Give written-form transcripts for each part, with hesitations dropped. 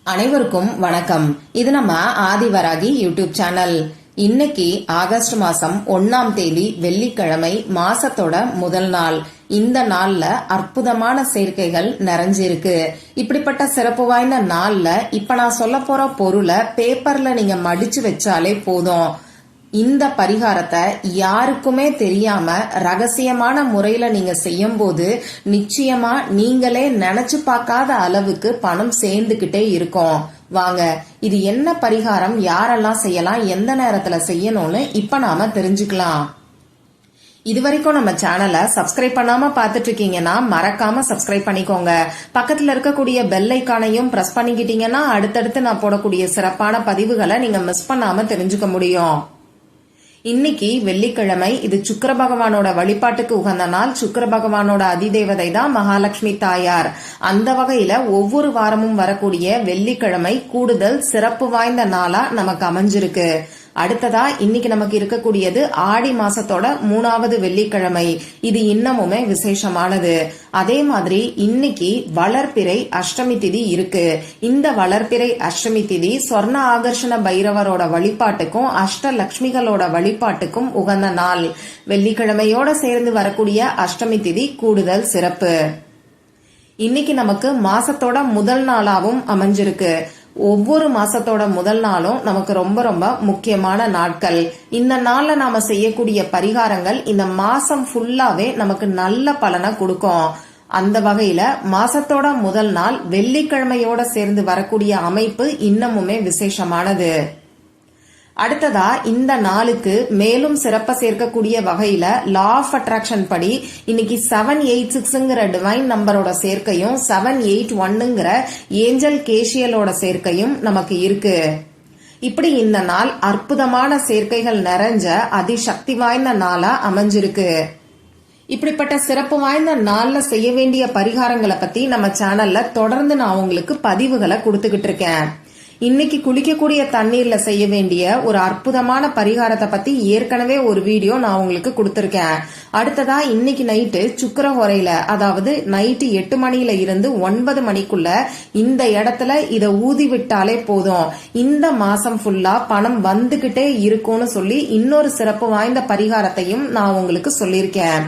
அனைவருக்கும் வணக்கம். இது நம்ம ஆதிவராகி யூடியூப் சேனல். இன்னைக்கு ஆகஸ்ட் மாசம் 1ஆம் தேதி வெள்ளிக்கிழமை, மாசத்தோட முதல் நாள். இந்த நாள்ல அற்புதமான சேர்க்கைகள் நிறைஞ்சிருக்கு. இப்படிப்பட்ட சிறப்பு வாய்ந்த நாள்ல இப்ப நான் சொல்ல போற பொருளை பேப்பர்ல நீங்க மடிச்சு வச்சாலே போதும். இந்த பரிகாரத்தை யாருக்குமே தெரியாம ரகசியமான முறையில நீங்க செய்யும் போது நிச்சயமா நீங்களே நினைச்சு பார்க்காத அளவுக்கு பணம் சேர்ந்துகிட்டே இருக்கும். வாங்க, இது என்ன பரிகாரம், யாரெல்லாம் செய்யலாம், எந்த நேரத்துல செய்யணும்னு இப்ப நாம தெரிஞ்சுக்கலாம். இதுவரைக்கும் நம்ம சேனலை சப்ஸ்கிரைப் பண்ணாம பாத்துட்டு இருக்கீங்கன்னா மறக்காம சப்ஸ்கிரைப் பண்ணிக்கோங்க. பக்கத்துல இருக்கக்கூடிய பெல் ஐக்கானையும் பிரஸ் பண்ணிக்கிட்டீங்கன்னா அடுத்தடுத்து நான் போடக்கூடிய சிறப்பான பதிவுகளை நீங்க மிஸ் பண்ணாம தெரிஞ்சுக்க முடியும். இன்னைக்கு வெள்ளிக்கிழமை, இது சுக்கிர பகவானோட வழிபாட்டுக்கு உகந்த நாள். சுக்கிர பகவானோட அதிதேவதை தான் மகாலட்சுமி தாயார். அந்த வகையில ஒவ்வொரு வாரமும் வரக்கூடிய வெள்ளிக்கிழமை கூடுதல் சிறப்பு வாய்ந்த நாளா நமக்கு அமைஞ்சிருக்கு. அடுத்ததா இன்னைக்கு நமக்கு இருக்கக்கூடியது ஆடி மாசத்தோட 3வது வெள்ளிக்கிழமை. இது இன்னமுமே விசேஷமானது. அதே மாதிரி இன்னைக்கு வளர்பிறை அஷ்டமி திதி இருக்கு. இந்த வளர்பிறை அஷ்டமி திதி சொர்ண ஆகர்ஷண பைரவரோட வழிபாட்டுக்கும் அஷ்டலட்சுமிகளோட வழிபாட்டுக்கும் உகந்த நாள். வெள்ளிக்கிழமையோட சேர்ந்து வரக்கூடிய அஷ்டமி திதி கூடுதல் சிறப்பு. இன்னைக்கு நமக்கு மாசத்தோட முதல் நாளாவும் அமைஞ்சிருக்கு. ஒவ்வொரு மாசத்தோட முதல் நாளும் நமக்கு ரொம்ப ரொம்ப முக்கியமான நாட்கள். இந்த நாள்ல நாம செய்யக்கூடிய பரிகாரங்கள் இந்த மாசம் ஃபுல்லாவே நமக்கு நல்ல பலனை கொடுக்கும். அந்த வகையில மாசத்தோட முதல் நாள் வெள்ளிக்கிழமையோட சேர்ந்து வரக்கூடிய அமைப்பு இன்னமுமே விசேஷமானது. அடுத்ததா இந்த நாளுக்கு மேலும் சிறப்ப சேர்க்கக்கூடிய வகையில லா ஆஃப் அட்ராக்ஷன் படி இன்னைக்கு 786ங்கிற டிவைன் நம்பரோட சேர்க்கையும் 781ங்கிற ஏஞ்சல் கேஷியலோட சேர்க்கையும் நமக்கு இருக்கு. இப்படி இந்த நாள் அற்புதமான சேர்க்கைகள் நிறைஞ்ச அதிசக்தி வாய்ந்த நாளா அமைஞ்சிருக்கு. இப்படிப்பட்ட சிறப்பு வாய்ந்த நாள்ல செய்ய வேண்டிய பரிகாரங்களை பத்தி நம்ம சேனல்ல தொடர்ந்து நான் உங்களுக்கு பதிவுகளை கொடுத்துக்கிட்டு இருக்கேன். இன்னைக்கு குளிக்கக்கூடிய தண்ணீர்ல செய்ய வேண்டிய ஒரு அற்புதமான பரிகாரத்தை பத்தி ஏற்கனவே ஒரு வீடியோ நான் உங்களுக்கு கொடுத்திருக்கேன். அடுத்ததா இன்னைக்கு நைட்டு சுக்கிர ஹோரையில, அதாவது நைட்டு 8 மணியில இருந்து 9 மணிக்குள்ள இந்த இடத்துல இத ஊதி விட்டாலே போதும், இந்த மாசம் ஃபுல்லா பணம் வந்துகிட்டே இருக்கும்னு சொல்லி இன்னொரு சிறப்பு வாய்ந்த பரிகாரத்தையும் நான் உங்களுக்கு சொல்லியிருக்கேன்.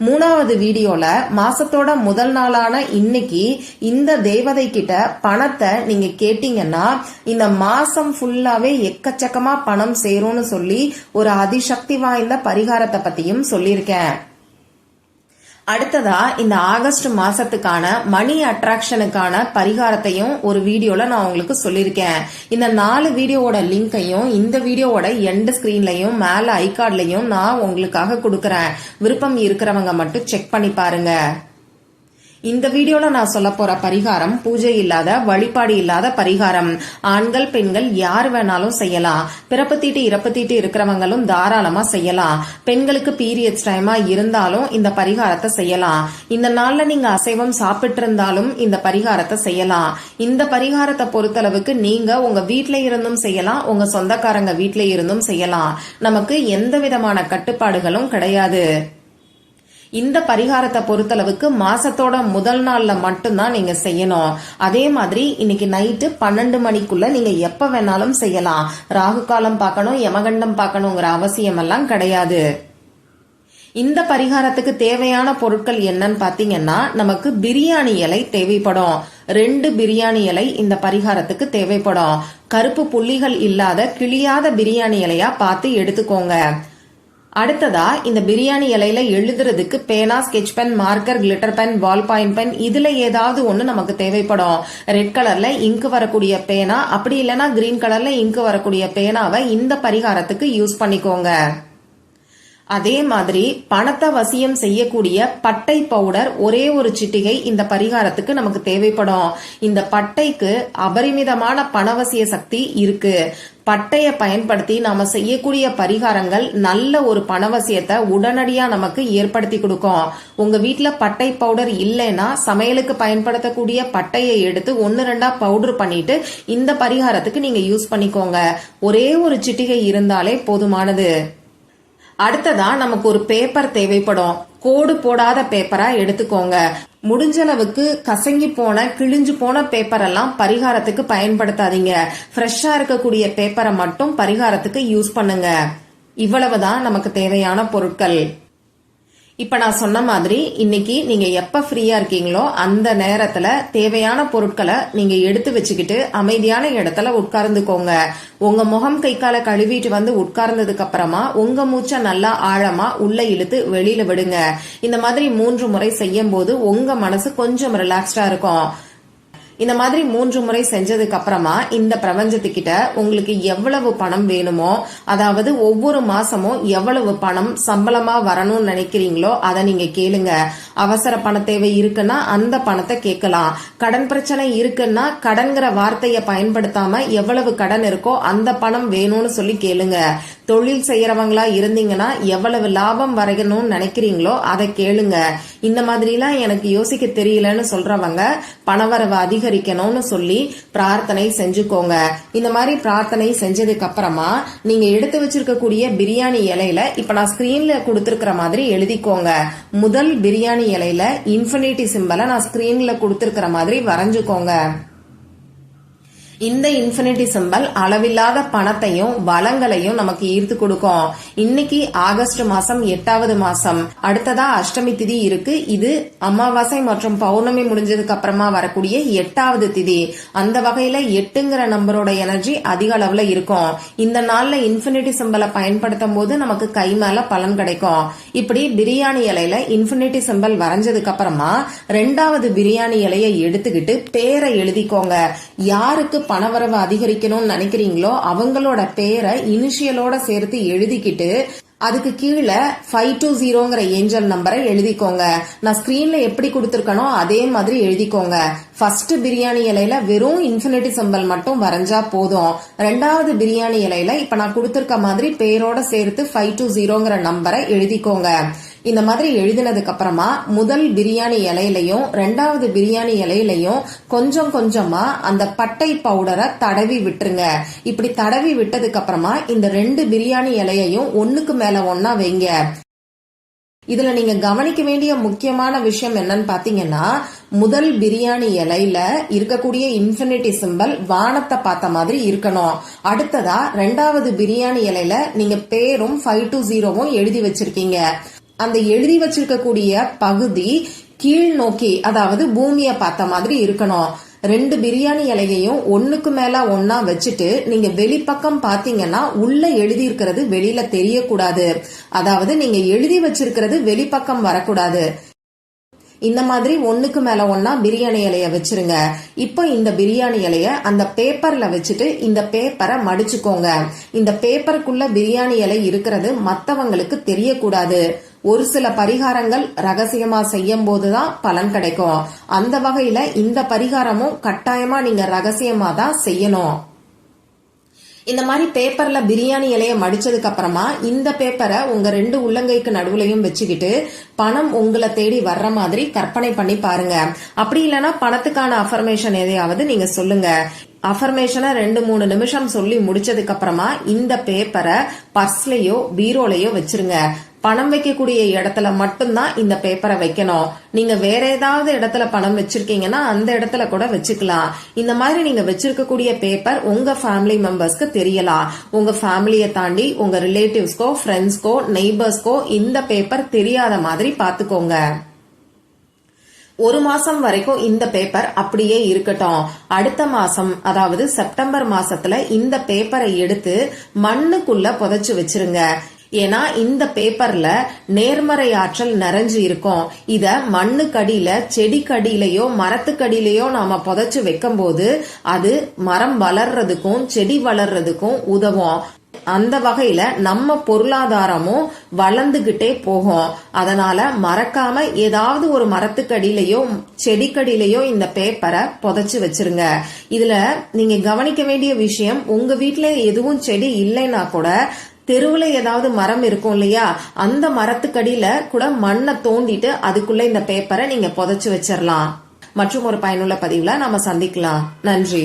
3வது வீடியோல மாசத்தோட முதல் நாளான இன்னைக்கு இந்த தேவதை கிட்ட பணத்தை நீங்க கேட்டீங்கன்னா இந்த மாசம் ஃபுல்லாவே எக்கச்சக்கமா பணம் சேரும்னு சொல்லி ஒரு அதிசக்தி வாய்ந்த பரிகாரத்தை பத்தியும் சொல்லியிருக்கேன். அடுத்ததா இந்த ஆகஸ்ட் மாசத்துக்கான மணி அட்ராக்ஷனுக்கான பரிகாரத்தையும் ஒரு வீடியோல நான் உங்களுக்கு சொல்லியிருக்கேன். இந்த 4 வீடியோவோட லிங்கையும் இந்த வீடியோவோட எண்ட் ஸ்கிரீன்லயும் மேல ஐகார்ட்லயும் நான் உங்களுக்காக கொடுக்கறேன். விருப்பம் இருக்கிறவங்க மட்டும் செக் பண்ணி பாருங்க. இந்த வீடியோல நான் சொல்ல போற பரிகாரம் பூஜை இல்லாத, வழிபாடு இல்லாத பரிகாரம். ஆண்கள் பெண்கள் யார் வேணாலும் செய்யலாம். பிறப்பு தீட்டு இறப்பு தீட்டு இருக்கிறவங்களும் தாராளமா செய்யலாம். பெண்களுக்கு பீரியட்ஸ் டைமா இருந்தாலும் இந்த பரிகாரத்தை செய்யலாம். இந்த நாள்ல நீங்க அசைவம் சாப்பிட்டு இருந்தாலும் இந்த பரிகாரத்தை செய்யலாம். இந்த பரிகாரத்தை பொறுத்தளவுக்கு நீங்க உங்க வீட்ல இருந்தும் செய்யலாம், உங்க சொந்தக்காரங்க வீட்ல இருந்தும் செய்யலாம். நமக்கு எந்த விதமான கட்டுப்பாடுகளும் கிடையாது. இந்த பரிகாரத்தை பொறுத்தளவுக்கு மாசத்தோட முதல் நாள்ல மட்டும்தான் நீங்க செய்யணும். அதே மாதிரி இன்னைக்கு நைட்டு 12 மணிக்குள்ள நீங்க எப்ப வேணாலும் செய்யலாம். ராகு காலம் பார்க்கணும், யமகண்டம் பார்க்கணுங்கிற அவசியம் எல்லாம் கிடையாது. இந்த பரிகாரத்துக்கு தேவையான பொருட்கள் என்னன்னு பாத்தீங்கன்னா, நமக்கு பிரியாணி இலை தேவைப்படும். 2 பிரியாணி இலை இந்த பரிகாரத்துக்கு தேவைப்படும். கருப்பு புள்ளிகள் இல்லாத கிளியாத பிரியாணி இலையா பார்த்து எடுத்துக்கோங்க. அடுத்ததா இந்த பிரியாணி இலையில எழுதுறதுக்கு பேனா, sketch pen, marker, glitter pen, ball point pen, இதுல ஏதாவது ஒண்ணு நமக்கு தேவைப்படும். ரெட் கலர்ல இங்கு வரக்கூடிய பேனா, அப்படி இல்லைன்னா கிரீன் கலர்ல இங்கு வரக்கூடிய பேனாவை இந்த பரிகாரத்துக்கு யூஸ் பண்ணிக்கோங்க. அதே மாதிரி பணத்தை வசியம் செய்யக்கூடிய பட்டை பவுடர் ஒரே ஒரு சிட்டிகை இந்த பரிகாரத்துக்கு நமக்கு தேவைப்படும். இந்த பட்டைக்கு அபரிமிதமான பணவசிய சக்தி இருக்கு. பட்டைய பயன்படுத்தி நாம செய்யக்கூடிய பரிகாரங்கள் நல்ல ஒரு பணவசியத்தை உடனடியா நமக்கு ஏற்படுத்தி கொடுக்கும். உங்க வீட்டுல பட்டை பவுடர் இல்லைன்னா சமையலுக்கு பயன்படுத்தக்கூடிய பட்டையை எடுத்து 1-2 பவுடர் பண்ணிட்டு இந்த பரிகாரத்துக்கு நீங்க யூஸ் பண்ணிக்கோங்க. ஒரே ஒரு சிட்டிகை இருந்தாலே போதுமானது. அடுத்ததா நமக்கு ஒரு பேப்பர் தேவைப்படும். கோடு போடாத பேப்பரா எடுத்துக்கோங்க. முடிஞ்ச அளவுக்கு கசங்கி போன கிழிஞ்சு போன பேப்பர் எல்லாம் பரிகாரத்துக்கு பயன்படுத்தாதீங்க. ஃப்ரெஷ்ஷா இருக்கக்கூடிய பேப்பரை மட்டும் பரிகாரத்துக்கு யூஸ் பண்ணுங்க. இவ்வளவுதான் நமக்கு தேவையான பொருட்கள். இப்ப நான் சொன்ன மாதிரி இன்னைக்கு நீங்க எப்ப ஃப்ரீயா இருக்கீங்களோ அந்த நேரத்துல தேவையான பொருட்களை நீங்க எடுத்து வச்சுக்கிட்டு அமைதியான இடத்துல உட்கார்ந்துக்கோங்க. உங்க முகம் கை காலை கழுவிட்டு வந்து உட்கார்ந்ததுக்கு அப்புறமா உங்க மூச்சை நல்லா ஆழமா உள்ள இழுத்து வெளியில விடுங்க. இந்த மாதிரி 3 முறை செய்யும் போது உங்க மனசு கொஞ்சம் ரிலாக்ஸ்டா இருக்கும். இந்த மாதிரி 3 முறை செஞ்சதுக்கு அப்புறமா இந்த பிரபஞ்சத்துக்கிட்ட உங்களுக்கு எவ்வளவு பணம் வேணுமோ, அதாவது ஒவ்வொரு மாசமும் எவ்வளவு பணம் சம்பளமா வரணும்னு நினைக்கிறீங்களோ அதை நீங்க கேளுங்க. அவசர பண தேவை இருக்குன்னா அந்த பணத்தை கேட்கலாம். கடன் பிரச்சனை இருக்குன்னா கடன்கிற வார்த்தையை பயன்படுத்தாம எவ்வளவு கடன் இருக்கோ அந்த பணம் வேணும்னு சொல்லி கேளுங்க. தொழில் செய்யறவங்களா இருந்தீங்கன்னா எவ்வளவு லாபம் வரையணும்னு நினைக்கிறீங்களோ அதை கேளுங்க. இந்த மாதிரி எல்லாம் எனக்கு யோசிக்க தெரியலன்னு சொல்றவங்க பணவரவு அதிகரிக்கணும்னு சொல்லி பிரார்த்தனை செஞ்சுக்கோங்க. இந்த மாதிரி பிரார்த்தனை செஞ்சதுக்கு அப்புறமா நீங்க எடுத்து வச்சிருக்கக்கூடிய பிரியாணி இலையில இப்ப நான் ஸ்கிரீன்ல கொடுத்திருக்கிற மாதிரி எழுதிக்கோங்க. முதல் பிரியாணி இலையில இன்ஃபினிட்டி சிம்பலை நான் ஸ்கிரீன்ல கொடுத்திருக்கிற மாதிரி வரைஞ்சுக்கோங்க. இந்த இன்ஃபினிட்டி சிம்பல் அளவில்லாத பணத்தையும் வளங்களையும் நமக்கு ஈர்த்து கொடுக்கும். இன்னைக்கு ஆகஸ்ட் மாசம் 8வது மாசம். அடுத்ததா அஷ்டமி திதி இருக்கு. இது அமாவாசை மற்றும் பௌர்ணமி முடிஞ்சதுக்கு அப்புறமா வரக்கூடிய 8வது திதி. அந்த வகையில 8ங்கிற நம்பரோட எனர்ஜி அதிக அளவுல இருக்கும். இந்த நாள்ல இன்ஃபினிட்டி சிம்பலை பயன்படுத்தும் போது நமக்கு கை மேல பலன் கிடைக்கும். இப்படி பிரியாணி இலையில இன்ஃபினிட்டி சிம்பல் வரைஞ்சதுக்கு அப்புறமா 2வது பிரியாணி இலையை எடுத்துக்கிட்டு பேரை எழுதிக்கோங்க. யாருக்கு பணவரவு அதிகரிக்கணும்னு நினைக்கிறீங்களோ அவங்களோட பேரை இனிஷியலோட சேர்த்து எழுதிக்கிட்டு அதுக்கு கீழே 520ங்கிற ஏஞ்சல் நம்பரை எழுதிக்கோங்க. நான் ஸ்கிரீன்ல எப்படி கொடுத்திருக்கனோ அதே மாதிரி எழுதிக்கோங்க. ஃபர்ஸ்ட் பிரியாணி இலையில வெறும் இன்ஃபினிட்டி சிம்பல் மட்டும் வரைஞ்சா போதும். 2வது பிரியாணி இலையில இப்ப நான் கொடுத்திருக்க மாதிரி பேரோட சேர்த்து 520ங்கிற நம்பரை எழுதிக்கோங்க. இந்த மாதிரி எழுதினதுக்கு அப்புறமா முதல் பிரியாணி இலையிலையும் 2வது பிரியாணி இலையிலையும் கொஞ்சம் கொஞ்சமா அந்த பட்டை பவுடரை தடவி விட்டுருங்க. இப்படி தடவி விட்டதுக்கு அப்புறமா இந்த 2 பிரியாணி இலையையும் ஒண்ணுக்கு மேல ஒன்னா வைங்க. இதுல நீங்க கவனிக்க வேண்டிய முக்கியமான விஷயம் என்னன்னு பாத்தீங்கன்னா, முதல் பிரியாணி இலையில இருக்கக்கூடிய இன்ஃபினிட்டி சிம்பல் வானத்தை பார்த்த மாதிரி இருக்கணும். அடுத்ததா 2வது பிரியாணி இலையில நீங்க பேரும் 520வும் எழுதி வச்சிருக்கீங்க. அந்த எழுதி வச்சிருக்கக்கூடிய பகுதி கீழ் நோக்கி, அதாவது பூமியை பார்த்த மாதிரி இருக்கணும். 2 பிரியாணி இலையையும் ஒண்ணுக்கு மேல ஒன்னா வச்சுட்டு நீங்க வெளிப்பக்கம் பாத்தீங்கன்னா உள்ள எழுதி இருக்கிறது வெளியில தெரியக்கூடாது. அதாவது நீங்க எழுதி வச்சிருக்கிறது வெளிப்பக்கம் வரக்கூடாது. இந்த மாதிரி ஒண்ணுக்கு மேல ஒன்னா பிரியாணி இலைய வச்சிருங்க. இப்போ இந்த பிரியாணி இலைய அந்த பேப்பர்ல வச்சுட்டு இந்த பேப்பரை மடிச்சுக்கோங்க. இந்த பேப்பருக்குள்ள பிரியாணி இலை இருக்கிறது மத்தவங்களுக்கு தெரியக்கூடாது. ஒரு சில பரிகாரங்கள் ரகசியமா செய்யும் போதுதான் பலன் கிடைக்கும். அந்த வகையில இந்த பரிகாரமும் கட்டாயமா நீங்க ரகசியமா தான் செய்யணும். இந்த மாதிரி பேப்பர்ல பிரியாணி இலைய மடிச்சதுக்கு அப்புறமா இந்த பேப்பரை உங்க 2 உள்ளங்கைக்கு நடுவுலையும் வச்சுக்கிட்டு பணம் உங்களை தேடி வர்ற மாதிரி கற்பனை பண்ணி பாருங்க. அப்படி இல்லைன்னா பணத்துக்கான அஃபர்மேஷன் எதையாவது நீங்க சொல்லுங்க. அஃபர்மேஷனை 2-3 நிமிஷம் சொல்லி முடிச்சதுக்கு அப்புறமா இந்த பேப்பரை பர்ஸ்லயோ பீரோலயோ வச்சிருங்க. பணம் வைக்கக்கூடிய இடத்துல மட்டும்தான் இந்த பேப்பரை வைக்கணும். நீங்க வேற ஏதாவது இடத்துல பணம் வச்சிருக்கீங்கன்னா அந்த இடத்துல கூட வச்சுக்கலாம். இந்த மாதிரி நீங்க வச்சிருக்கக்கூடிய பேப்பர் உங்க ஃபேமிலி மெம்பர்ஸ்க்கு தெரியலாம். உங்க ஃபேமிலியை தாண்டி உங்க ரிலேட்டிவ்ஸ்க்கோ, ஃப்ரெண்ட்ஸ்க்கோ, நெய்பர்ஸ்க்கோ இந்த பேப்பர் தெரியாத மாதிரி பாத்துக்கோங்க. 1 மாசம் வரைக்கும் இந்த பேப்பர் அப்படியே இருக்கட்டும். அடுத்த மாசம், அதாவது செப்டம்பர் மாசத்துல இந்த பேப்பரை எடுத்து மண்ணுக்குள்ள புதைச்சு வச்சிருங்க. ஏன்னா இந்த பேப்பர்ல நேர்மறை ஆற்றல் நிறைஞ்சு இருக்கும். இத மண்ணுக்கடியில, செடிக்கடியிலயோ மரத்துக்கடியிலயோ நாம புதைச்சு வைக்கும் போது அது மரம் வளர்றதுக்கும் செடி வளர்றதுக்கும் உதவும். அந்த வகையில நம்ம பொருளாதாரமும் வளர்ந்துகிட்டே போகும். அதனால மறக்காம ஏதாவது ஒரு மரத்துக்கடியிலயோ செடிக்கடியிலயோ இந்த பேப்பரை புதைச்சு வச்சிருங்க. இதுல நீங்க கவனிக்க வேண்டிய விஷயம், உங்க வீட்டுல எதுவும் செடி இல்லைன்னா கூட தெருவுல ஏதாவது மரம் இருக்கும் இல்லையா, அந்த மரத்துக்கடியில கூட மண்ணை தோண்டிட்டு அதுக்குள்ள இந்த பேப்பரை நீங்க புதைச்சு வச்சிடலாம். மற்றும் ஒரு பயனுள்ள பதிவுல நாம சந்திக்கலாம். நன்றி.